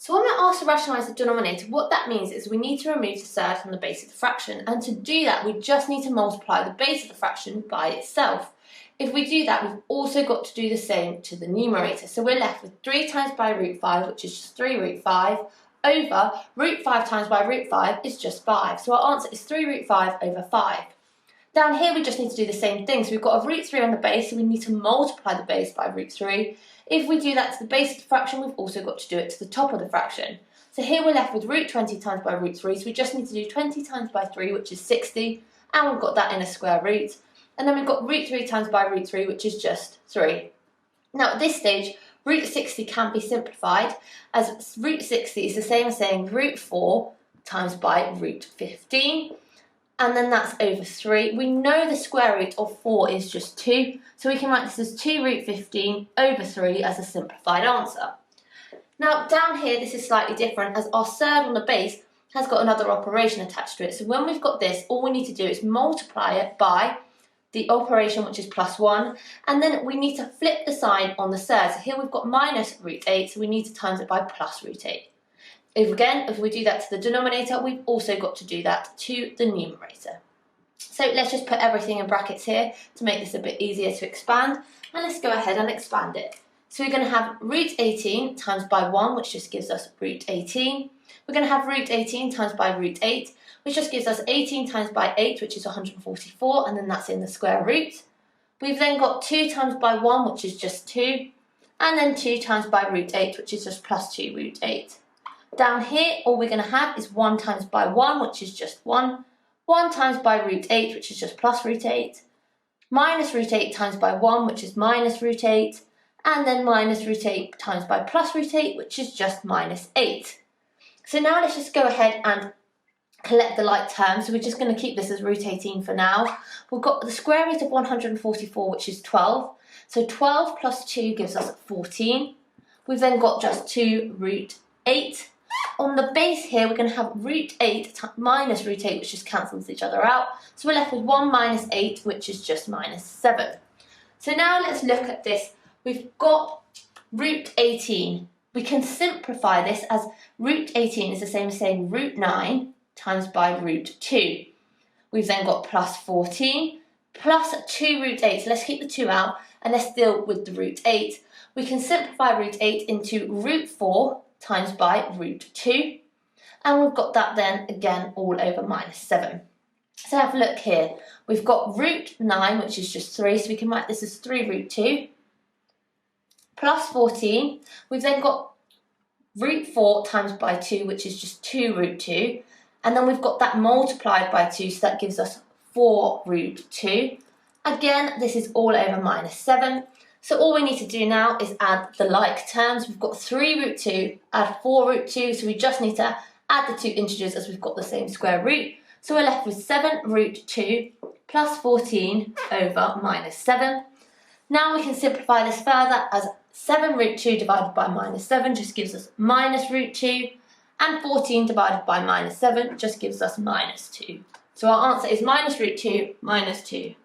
So when we're asked to rationalise the denominator, what that means is we need to remove the surd from the base of the fraction, and to do that we just need to multiply the base of the fraction by itself. If we do that, we've also got to do the same to the numerator. So we're left with 3 times by root 5, which is just 3 root 5, over root 5 times by root 5 is just 5. So our answer is 3 root 5 over 5. Down here we just need to do the same thing. So we've got a root 3 on the base, so we need to multiply the base by root 3. If we do that to the base of the fraction, we've also got to do it to the top of the fraction. So here we're left with root 20 times by root 3, so we just need to do 20 times by 3, which is 60, and we've got that in a square root. And then we've got root 3 times by root 3, which is just 3. Now at this stage, root 60 can be simplified, as root 60 is the same as saying root 4 times by root 15, and then that's over 3. We know the square root of 4 is just 2, so we can write this as 2 root 15 over 3 as a simplified answer. Now down here this is slightly different, as our surd on the base has got another operation attached to it. So when we've got this, all we need to do is multiply it by the operation, which is plus 1, and then we need to flip the sign on the surd. So here we've got minus root 8, so we need to times it by plus root 8. If we do that to the denominator, we've also got to do that to the numerator. So let's just put everything in brackets here to make this a bit easier to expand, and let's go ahead and expand it. So we're going to have root 18 times by 1, which just gives us root 18. We're going to have root 18 times by root 8, which just gives us 18 times by 8, which is 144, and then that's in the square root. We've then got 2 times by 1, which is just 2, and then 2 times by root 8, which is just plus 2 root 8. Down here, all we're going to have is 1 times by 1, which is just 1, 1 times by root 8, which is just plus root 8, minus root 8 times by 1, which is minus root 8, and then minus root 8 times by plus root 8, which is just minus 8. So now let's just go ahead and collect the like terms. So we're just going to keep this as root 18 for now. We've got the square root of 144, which is 12. So 12 plus 2 gives us 14. We've then got just 2 root 8. On the base here, we're going to have root 8 minus root 8, which just cancels each other out. So we're left with 1 minus 8, which is just minus 7. So now let's look at this. We've got root 18. We can simplify this as root 18 is the same as saying root 9 times by root 2. We've then got plus 14 plus 2 root 8. So let's keep the 2 out and let's deal with the root 8. We can simplify root 8 into root 4 times by root 2. And we've got that then again all over minus 7. So have a look here. We've got root 9, which is just 3. So we can write this as 3 root 2 plus 14. We've then got root 4 times by 2, which is just 2 root 2. And then we've got that multiplied by 2, so that gives us 4 root 2. Again, this is all over minus 7. So all we need to do now is add the like terms. We've got 3 root 2, add 4 root 2, so we just need to add the 2 integers as we've got the same square root. So we're left with 7 root 2 plus 14 over minus 7. Now we can simplify this further, as 7 root 2 divided by minus 7 just gives us minus root 2, and 14 divided by minus 7 just gives us minus 2. So our answer is minus root 2 minus 2.